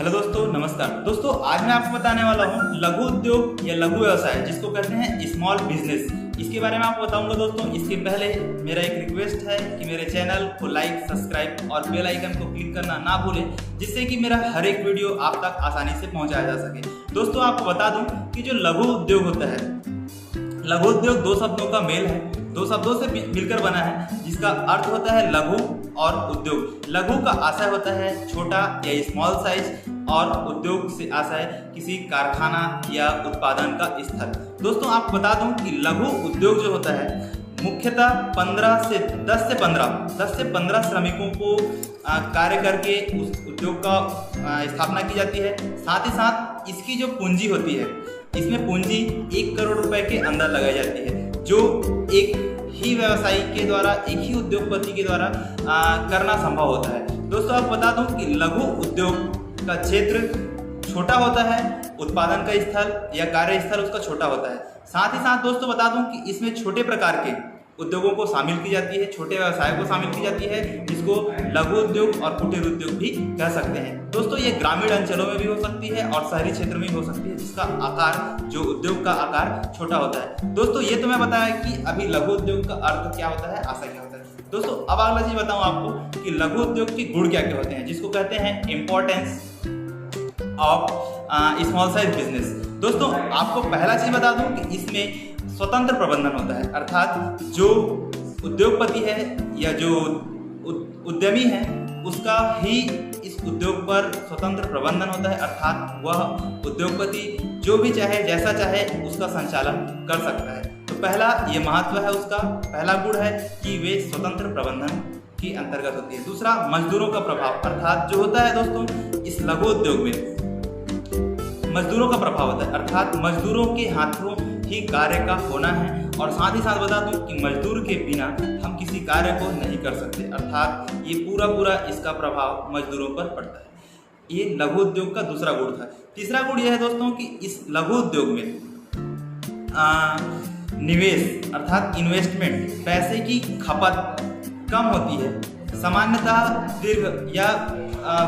Hello दोस्तों, नमस्कार दोस्तों। आज मैं आपको बताने वाला हूँ लघु उद्योग या लघु व्यवसाय जिसको कहते हैं स्मॉल बिजनेस। इसके बारे में आपको बताऊंगा दोस्तों। इसके पहले मेरा एक रिक्वेस्ट है कि मेरे चैनल को लाइक, सब्सक्राइब और बेल आइकन को क्लिक करना ना भूलें, जिससे कि मेरा हर एक वीडियो आप तक आसानी से पहुंचाया जा सके। दोस्तों आपको बता दूं कि जो लघु उद्योग होता है, लघु उद्योग दो शब्दों का मेल है, दो शब्दों से मिलकर बना है, जिसका अर्थ होता है लघु और उद्योग। लघु का आशय होता है छोटा या स्मॉल साइज, और उद्योग से आशय किसी कारखाना या उत्पादन का स्थल। दोस्तों आपको बता दूं कि लघु उद्योग जो होता है मुख्यतः 10 से 15 श्रमिकों को कार्य करके उस उद्योग का स्थापना की जाती है। साथ ही साथ इसकी जो पूंजी होती है, इसमें पूंजी 1 करोड़ रुपए के अंदर लगाई जाती है, जो एक ही व्यवसायी के द्वारा, एक ही उद्योगपति के द्वारा करना संभव होता है। दोस्तों आप बता दूं कि लघु उद्योग का क्षेत्र छोटा होता है, उत्पादन का स्थल या कार्य स्थल उसका छोटा होता है। साथ ही साथ दोस्तों बता दूं कि इसमें छोटे प्रकार के उद्योगों को शामिल की जाती है, छोटे व्यवसाय को शामिल की जाती है, जिसको लघु उद्योग और कुटीर उद्योग भी कह सकते हैं। दोस्तों ये ग्रामीण अंचलों में भी हो सकती है और शहरी क्षेत्र में भी हो सकती है, जिसका आकार, जो उद्योग का आकार छोटा होता है। दोस्तों ये तो मैं बताया कि अभी लघु उद्योग का अर्थ क्या होता है, आशय क्या होता है। दोस्तों अब अगला चीज बताऊं आपको कि लघु उद्योग के गुण क्या क्या होते हैं, जिसको कहते हैं importance of small size business. दोस्तों आपको पहला चीज बता दूं कि इसमें स्वतंत्र प्रबंधन होता है, अर्थात जो उद्योगपति है या जो उद्यमी है उसका ही इस उद्योग पर स्वतंत्र प्रबंधन होता है, अर्थात वह उद्योगपति जो भी चाहे, जैसा चाहे उसका संचालन कर सकता है। तो पहला ये महत्व है उसका, पहला गुण है कि वे स्वतंत्र प्रबंधन के अंतर्गत होती है। दूसरा मजदूरों का प्रभाव, अर्थात जो होता है दोस्तों इस लघु उद्योग में मजदूरों का प्रभाव होता है, अर्थात मजदूरों के हाथों ही कार्य का होना है। और साथ ही साथ बता दूं कि मजदूर के बिना हम किसी कार्य को नहीं कर सकते, अर्थात ये पूरा इसका प्रभाव मजदूरों पर पड़ता है। ये लघु उद्योग का दूसरा गुण था। तीसरा गुण यह है दोस्तों कि इस लघु उद्योग में निवेश अर्थात इन्वेस्टमेंट, पैसे की खपत कम होती है, सामान्यतः दीर्घ या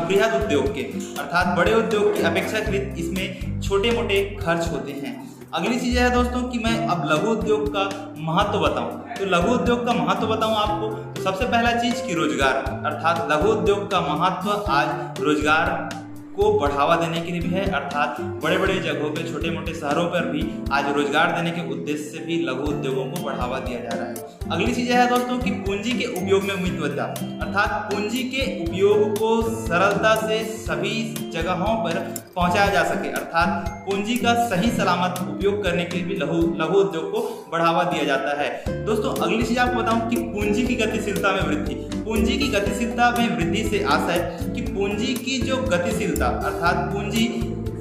बृहद उद्योग के अर्थात बड़े उद्योग की अपेक्षाकृत इसमें छोटे मोटे खर्च होते हैं। अगली चीज है दोस्तों कि मैं अब लघु उद्योग का महत्व बताऊं। तो लघु उद्योग का महत्व बताऊं आपको, तो सबसे पहला चीज कि रोजगार, अर्थात लघु उद्योग का महत्व आज रोजगार को बढ़ावा देने के लिए भी है, अर्थात बड़े बड़े जगहों पे, छोटे मोटे शहरों पर भी आज रोजगार देने के उद्देश्य से भी लघु उद्योगों को बढ़ावा दिया जा रहा है। अगली चीज है दोस्तों कि पूंजी के उपयोग में विविधता, अर्थात पूंजी के उपयोग को सरलता से सभी जगहों पर पहुंचाया जा सके, अर्थात पूंजी का सही सलामत उपयोग करने के लिए भी लघु उद्योग को बढ़ावा दिया जाता है। दोस्तों अगली चीज आपको बताऊं कि पूंजी की गतिशीलता में वृद्धि। पूंजी की गतिशीलता में वृद्धि से आशय कि पूंजी की जो गतिशीलता, अर्थात पूंजी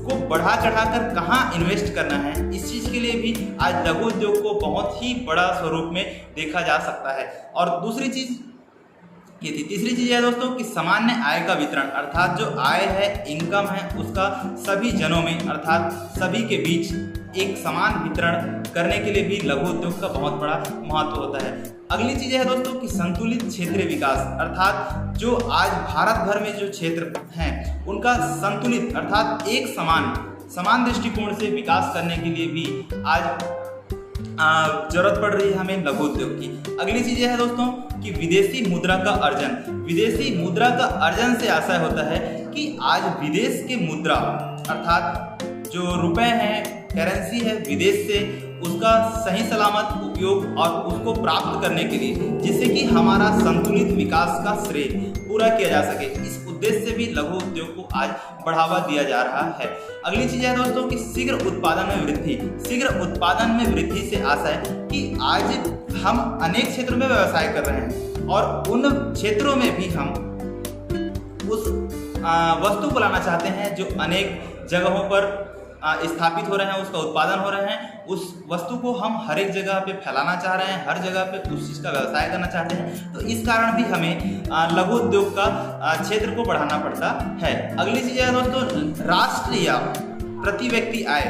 को बढ़ा चढ़ाकर कहाँ इन्वेस्ट करना है, इस चीज के लिए भी आज लघु उद्योग को बहुत ही बड़ा स्वरूप में देखा जा सकता है। और दूसरी चीज ये थी। तीसरी चीज है दोस्तों कि सामान्य आय का वितरण, अर्थात जो आय है, इनकम है, उसका सभी जनों में अर्थात सभी के बीच एक समान वितरण करने के लिए भी लघु उद्योग का बहुत बड़ा महत्व होता है। अगली चीज है दोस्तों कि संतुलित क्षेत्रीय विकास, अर्थात जो आज भारत भर में जो क्षेत्र हैं उनका संतुलित अर्थात एक समान दृष्टिकोण से विकास करने के लिए भी आज जरूरत पड़ रही है हमें लघु उद्योग की। अगली चीज है दोस्तों कि विदेशी मुद्रा का अर्जन। विदेशी मुद्रा का अर्जन से आशय होता है कि आज विदेश के मुद्रा अर्थात जो रुपए हैं, करेंसी है विदेश से, उसका सही सलामत उपयोग और उसको प्राप्त करने के लिए, जिससे कि हमारा संतुलित विकास का श्रेय पूरा किया जा सके, इस उद्देश्य से भी लघु उद्योग को आज बढ़ावा दिया जा रहा है। अगली चीज है दोस्तों कि शीघ्र उत्पादन में वृद्धि। शीघ्र उत्पादन में वृद्धि से आशय कि आज हम अनेक क्षेत्रों में व्यवसाय कर रहे हैं और उन क्षेत्रों में भी हम उस वस्तु को लाना चाहते हैं जो अनेक जगहों पर स्थापित हो रहे हैं, उसका उत्पादन हो रहे हैं, उस वस्तु को हम हर एक जगह पे फैलाना चाह रहे हैं, हर जगह पे उस चीज़ का व्यवसाय करना चाहते हैं। तो इस कारण भी हमें लघु उद्योग का क्षेत्र को बढ़ाना पड़ता है। अगली चीज़ है दोस्तों राष्ट्र या प्रति व्यक्ति आय।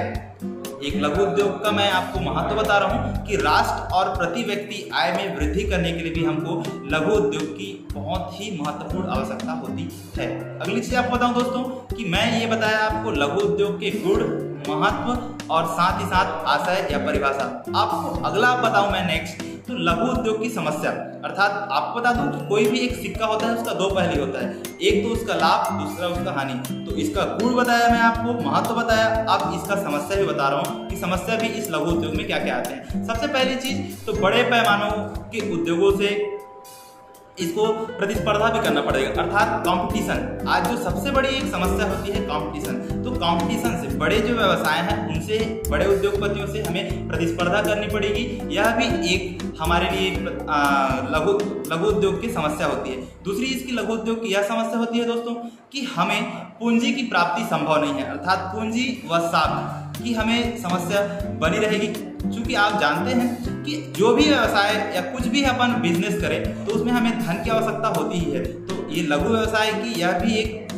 एक लघु उद्योग का मैं आपको महत्व बता रहा हूँ कि राष्ट्र और प्रति व्यक्ति आय में वृद्धि करने के लिए भी हमको लघु उद्योग की बहुत ही महत्वपूर्ण आवश्यकता होती है। अगली चीज आपको बताऊं दोस्तों कि मैं ये बताया आपको लघु उद्योग के गुण, महत्व और साथ ही साथ आशय या परिभाषा। आपको अगला बताऊं मैं नेक्स्ट तो लघु उद्योग की समस्या, अर्थात आपको बता दूं कि कोई भी एक सिक्का होता है उसका दो पहलू होता है, एक तो उसका लाभ, दूसरा उसका हानि। तो इसका गुण बताया मैं आपको, महत्व बताया, अब इसका समस्या भी बता रहा हूँ कि समस्या भी इस लघु उद्योग में क्या क्या आते हैं। सबसे पहली चीज तो बड़े पैमानों के उद्योगों से इसको प्रतिस्पर्धा भी करना पड़ेगा, अर्थात कंपटीशन। आज जो सबसे बड़ी एक समस्या होती है कंपटीशन, तो कंपटीशन से बड़े जो व्यवसाय हैं उनसे, बड़े उद्योगपतियों से हमें प्रतिस्पर्धा करनी पड़ेगी। यह भी एक हमारे लिए लघु उद्योग की समस्या होती है। दूसरी इसकी लघु उद्योग की यह समस्या होती है दोस्तों कि हमें पूंजी की प्राप्ति संभव नहीं है, अर्थात पूंजी व साख की हमें समस्या बनी रहेगी। क्योंकि आप जानते हैं कि जो भी व्यवसाय या कुछ भी अपन बिजनेस करें तो उसमें हमें धन की आवश्यकता होती ही है। तो ये लघु व्यवसाय की यह भी एक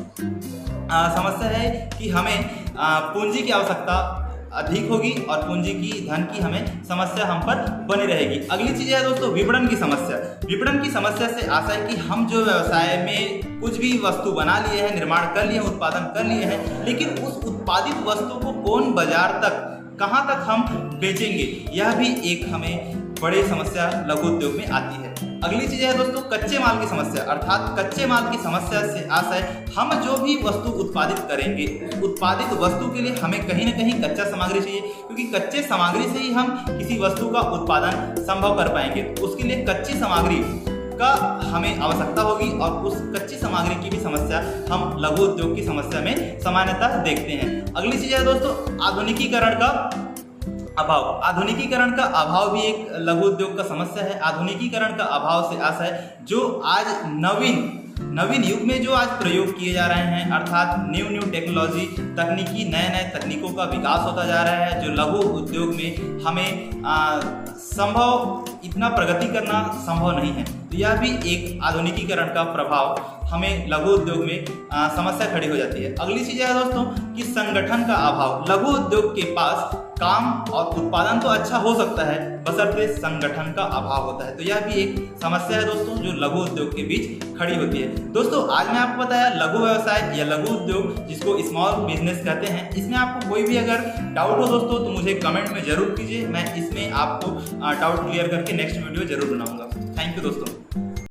समस्या है कि हमें पूंजी की आवश्यकता अधिक होगी और पूंजी की, धन की हमें समस्या हम पर बनी रहेगी। अगली चीज है दोस्तों विपणन की समस्या। विपणन की समस्या से आशा है कि हम जो व्यवसाय में कुछ भी वस्तु बना लिए हैं, निर्माण कर लिए हैं, उत्पादन कर लिए हैं, लेकिन उस उत्पादित वस्तु को कौन बाजार तक, कहाँ तक हम बेचेंगे, यह भी एक हमें बड़ी समस्या लघु उद्योग में आती है। अगली चीज है दोस्तों कच्चे माल की समस्या, अर्थात कच्चे माल की समस्या से आशय हम जो भी वस्तु उत्पादित करेंगे, उत्पादित वस्तु के लिए हमें कहीं ना कहीं कच्चा सामग्री चाहिए, क्योंकि कच्चे सामग्री से ही हम किसी वस्तु का उत्पादन संभव कर पाएंगे। उसके लिए कच्ची सामग्री का हमें आवश्यकता होगी और उस कच्ची सामग्री की भी समस्या हम लघु उद्योग की समस्या में सामान्यतः देखते हैं। अगली चीज है दोस्तों आधुनिकीकरण का अभाव। आधुनिकीकरण का अभाव भी एक लघु उद्योग का समस्या है। आधुनिकीकरण का अभाव से आशा है जो आज नवीन युग में जो आज प्रयोग किए जा रहे हैं, अर्थात न्यू टेक्नोलॉजी, तकनीकी नए तकनीकों का विकास होता जा रहा है, जो लघु उद्योग में हमें संभव इतना प्रगति करना संभव नहीं है। तो यह भी एक आधुनिकीकरण का प्रभाव हमें लघु उद्योग में समस्या खड़ी हो जाती है। अगली चीज है दोस्तों कि संगठन का अभाव। लघु उद्योग के पास काम और उत्पादन तो अच्छा हो सकता है, बशर्ते संगठन का अभाव होता है। तो यह भी एक समस्या है दोस्तों जो लघु उद्योग के बीच खड़ी होती है। दोस्तों आज मैं आपको बताया लघु व्यवसाय या लघु उद्योग, जिसको स्मॉल बिजनेस कहते हैं। इसमें आपको कोई भी अगर डाउट हो दोस्तों तो मुझे कमेंट में जरूर कीजिए, मैं इसमें आपको डाउट क्लियर करके नेक्स्ट वीडियो जरूर बनाऊंगा। थैंक यू दोस्तों।